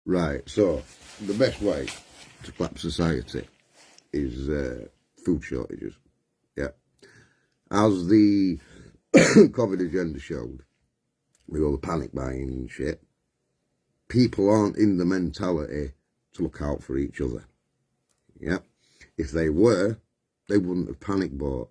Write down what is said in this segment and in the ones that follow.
Right, so the best way to collapse society is food shortages. Yeah. As the COVID agenda showed, with all the panic buying and shit, people aren't in the mentality to look out for each other. Yeah. If they were, they wouldn't have panic bought.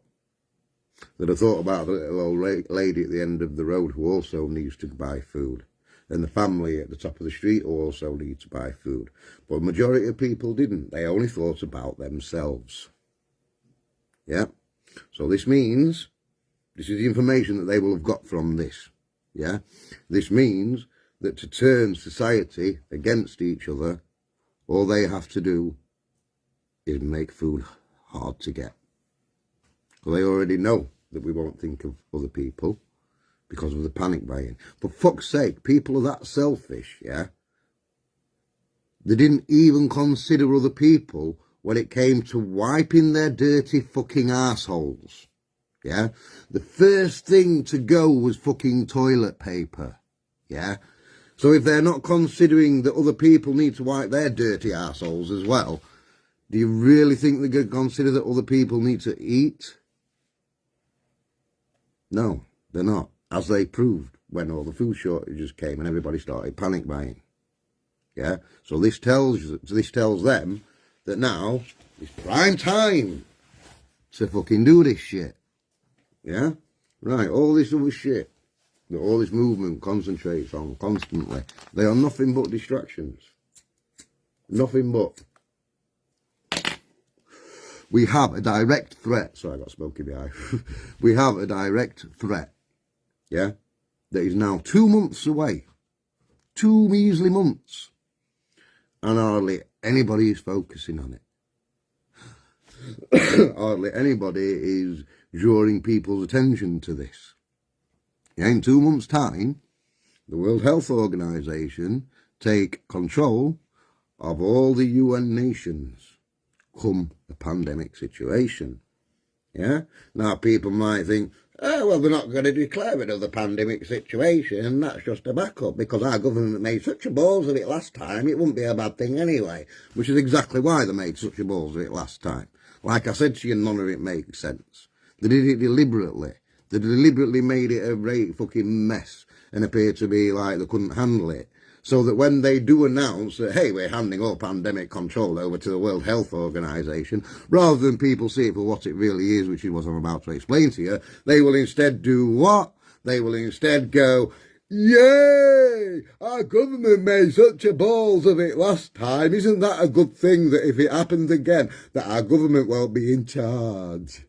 They'd have thought about the little old lady at the end of the road who also needs to buy food, and the family at the top of the street who also need to buy food. But the majority of people didn't. They only thought about themselves. Yeah? So this means, this is the information that they will have got from this. Yeah? This means that to turn society against each other, all they have to do is make food hard to get. Well, they already know that we won't think of other people because of the panic buying. For fuck's sake, people are that selfish, yeah? They didn't even consider other people when it came to wiping their dirty fucking arseholes, yeah? The first thing to go was fucking toilet paper, yeah? So if they're not considering that other people need to wipe their dirty arseholes as well, do you really think they're going to consider that other people need to eat? No, they're not, as they proved when all the food shortages came and everybody started panic buying. Yeah, so this tells them that now it's prime time to fucking do this shit. Yeah, right. All this other shit that all this movement concentrates on constantly, they are nothing but distractions. Nothing but. We have a direct threat. Sorry, I got smoky behind. We have a direct threat, yeah, that is now 2 months away. 2 measly months. And hardly anybody is focusing on it. Hardly anybody is drawing people's attention to this. Yeah, in 2 months' time, the World Health Organization take control of all the UN nations. Come a pandemic situation. Yeah? Now people might think, oh, well, they're not going to declare another pandemic situation. That's just a backup because our government made such a balls of it last time, it wouldn't be a bad thing anyway. Which is exactly why they made such a balls of it last time. Like I said to you, none of it makes sense. They did it deliberately. They deliberately made it a great fucking mess and appeared to be like they couldn't handle it. So that when they do announce that, hey, we're handing all pandemic control over to the World Health Organization, rather than people see it for what it really is, which is what I'm about to explain to you, they will instead do what? They will instead go, yay! Our government made such a balls of it last time. Isn't that a good thing that if it happens again, that our government won't be in charge?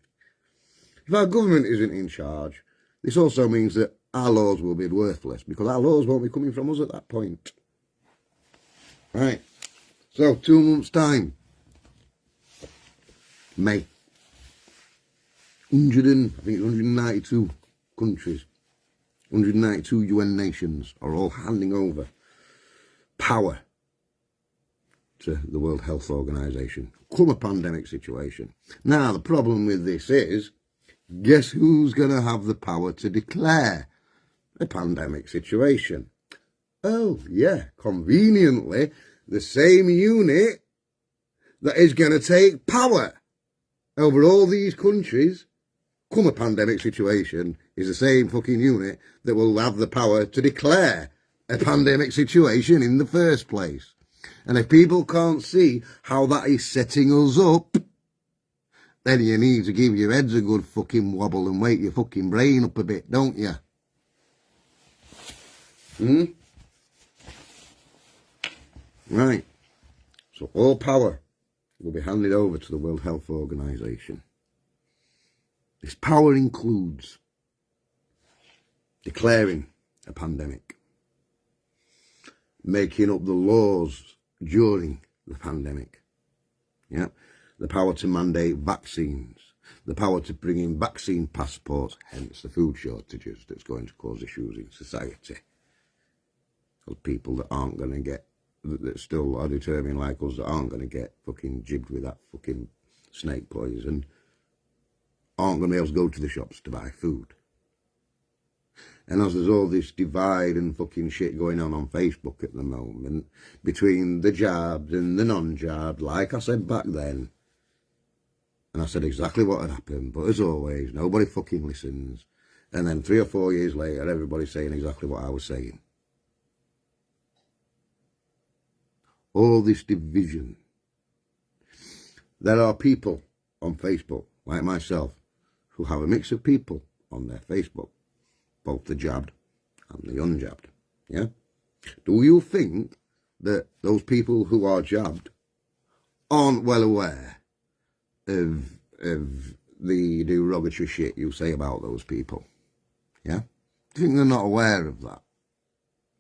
If our government isn't in charge, this also means that our laws will be worthless because our laws won't be coming from us at that point. Right. So 2 months' time. May. 192 countries, 192 UN nations are all handing over power to the World Health Organization. Come a pandemic situation. Now, the problem with this is, guess who's going to have the power to declare a pandemic situation? Oh, yeah, conveniently, the same unit that is going to take power over all these countries, come a pandemic situation, is the same fucking unit that will have the power to declare a pandemic situation in the first place. And if people can't see how that is setting us up, then you need to give your heads a good fucking wobble and wake your fucking brain up a bit, don't you? Right. So all power will be handed over to the World Health Organization. This power includes declaring a pandemic, making up the laws during the pandemic, yeah, the power to mandate vaccines, the power to bring in vaccine passports, hence the food shortages that's going to cause issues in society. Those people that aren't going to get, that still are determined like us, that aren't going to get fucking jibbed with that fucking snake poison, aren't going to be able to go to the shops to buy food. And as there's all this divide and fucking shit going on Facebook at the moment between the jabbed and the non-jabbed, like I said back then, and I said exactly what had happened, but as always, nobody fucking listens. And then 3 or 4 years later, everybody's saying exactly what I was saying. All this division. There are people on Facebook, like myself, who have a mix of people on their Facebook, both the jabbed and the unjabbed. Yeah? Do you think that those people who are jabbed aren't well aware of the derogatory shit you say about those people? Yeah? Do you think they're not aware of that?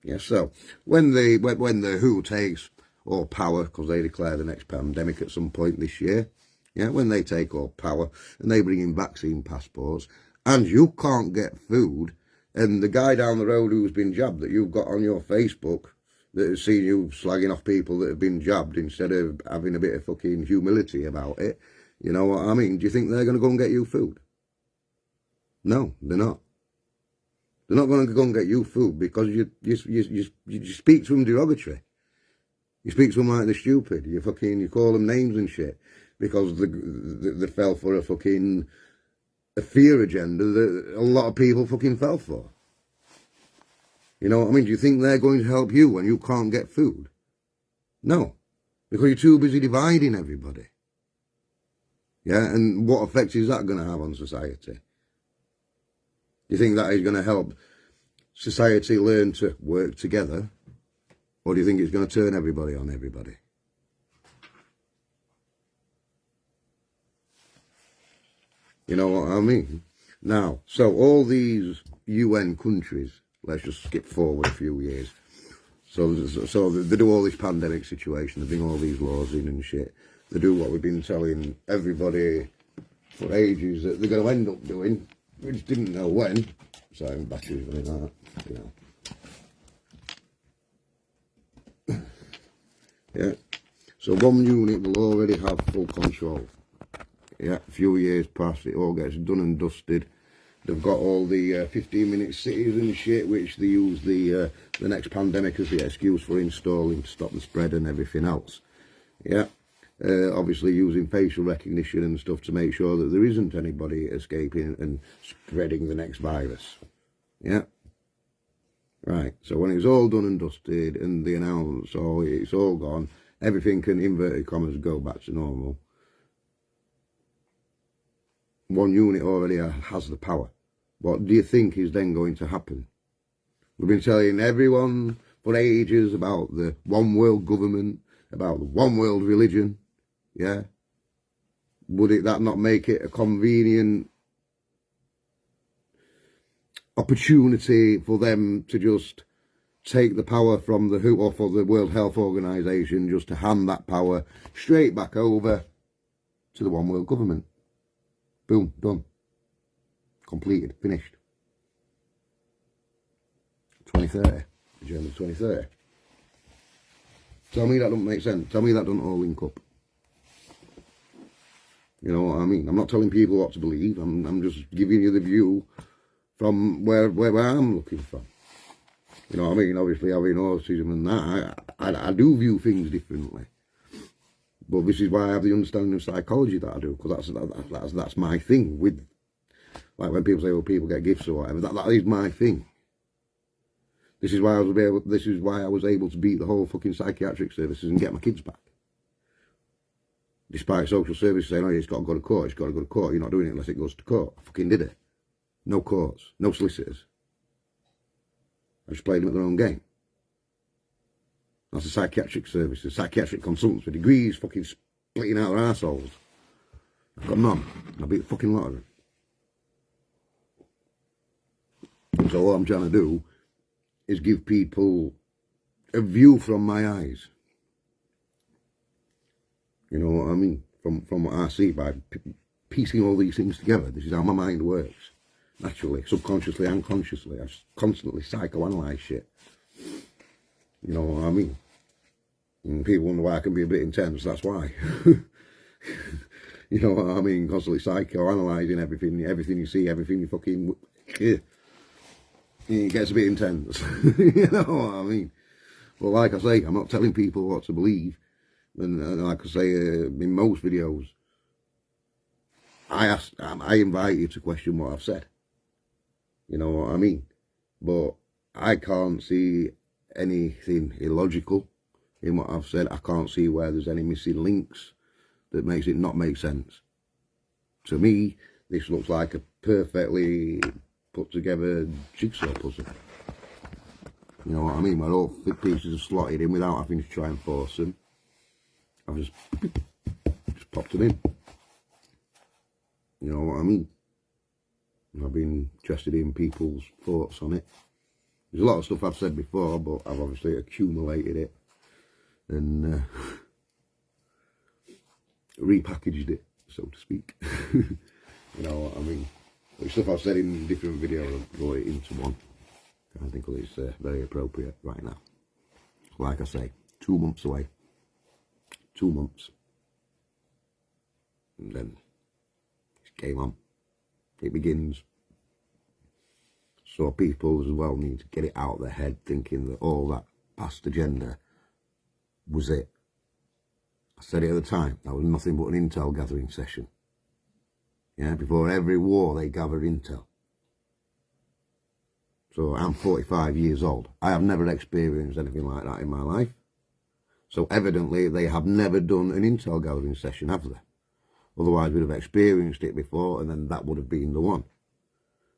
Yeah, so when the WHO takes all power, because they declare the next pandemic at some point this year, yeah, when they take all power and they bring in vaccine passports, and you can't get food, and the guy down the road who's been jabbed that you've got on your Facebook that has seen you slagging off people that have been jabbed instead of having a bit of fucking humility about it, you know what I mean? Do you think they're going to go and get you food? No, they're not. They're not going to go and get you food because you speak to them derogatory. You speak to them like they're stupid. You call them names and shit because they fell for a fear agenda that a lot of people fucking fell for. You know what I mean? Do you think they're going to help you when you can't get food? No, because you're too busy dividing everybody. Yeah, and what effect is that going to have on society? Do you think that is going to help society learn to work together? Or do you think it's going to turn everybody on everybody? You know what I mean? Now, so all these UN countries, let's just skip forward a few years. So they do all this pandemic situation, they bring all these laws in and shit. They do what we've been telling everybody for ages that they're going to end up doing. We just didn't know when. So batteries running out, you know. Yeah, so one unit will already have full control. Yeah, a few years past, it all gets done and dusted. They've got all the 15-minute cities and shit, which they use the next pandemic as the excuse for installing to stop the spread and everything else. Yeah, obviously using facial recognition and stuff to make sure that there isn't anybody escaping and spreading the next virus. Yeah. Right, so when it's all done and dusted and they announce, oh, it's all gone, everything can, inverted commas, go back to normal. One unit already has the power. What do you think is then going to happen? We've been telling everyone for ages about the one world government, about the one world religion, yeah? Would that not make it a convenient opportunity for them to just take the power from the WHO or for the World Health Organization, just to hand that power straight back over to the one world government? Boom, done. Completed, finished. 2030, Germany 2030. Tell me that don't make sense. Tell me that don't all link up. You know what I mean? I'm not telling people what to believe. I'm just giving you the view from where I'm looking from. You know what I mean? Obviously, having autism and that, I do view things differently. But this is why I have the understanding of psychology that I do, because that's my thing. With, like when people say, well, people get gifts or whatever, that is my thing. This is why I was able to beat the whole fucking psychiatric services and get my kids back. Despite social services saying, oh, it's got to go to court, it's got to go to court. You're not doing it unless it goes to court. I fucking did it. No courts, no solicitors. I just played them at their own game. That's the psychiatric services, psychiatric consultants with degrees fucking splitting out their arseholes. I've got none. I beat the fucking lot of them. So what I'm trying to do is give people a view from my eyes. You know what I mean? From what I see by piecing all these things together. This is how my mind works. Naturally, subconsciously and consciously. I constantly psychoanalyze shit. You know what I mean? And people wonder why I can be a bit intense. That's why. You know what I mean? Constantly psychoanalyzing everything you see, everything you fucking... it gets a bit intense. You know what I mean? But like I say, I'm not telling people what to believe. And like I say in most videos, I invite you to question what I've said. You know what I mean? But I can't see anything illogical in what I've said. I can't see where there's any missing links that makes it not make sense. To me, this looks like a perfectly put together jigsaw puzzle. You know what I mean? Where all pieces are slotted in without having to try and force them. I've just popped them in. You know what I mean? I've been interested in people's thoughts on it. There's a lot of stuff I've said before, but I've obviously accumulated it and repackaged it, so to speak. You know what I mean? The stuff I've said in different videos, I've brought it into one. I think it's very appropriate right now. Like I say, 2 months away. 2 months. And then it's game on. It begins. So people as well need to get it out of their head thinking that all that past agenda was it. I said it at the time, that was nothing but an intel gathering session. Yeah, before every war they gathered intel. So I'm 45 years old. I have never experienced anything like that in my life. So evidently they have never done an intel gathering session, have they? Otherwise we'd have experienced it before and then that would have been the one.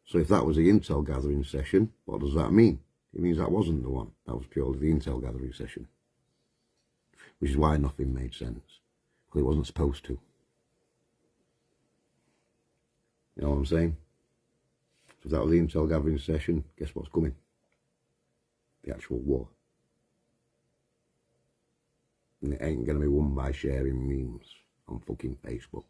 So if that was the intel gathering session, what does that mean? It means that wasn't the one. That was purely the intel gathering session. Which is why nothing made sense. Because it wasn't supposed to. You know what I'm saying? So if that was the intel gathering session, guess what's coming? The actual war. And it ain't going to be won by sharing memes on fucking Facebook.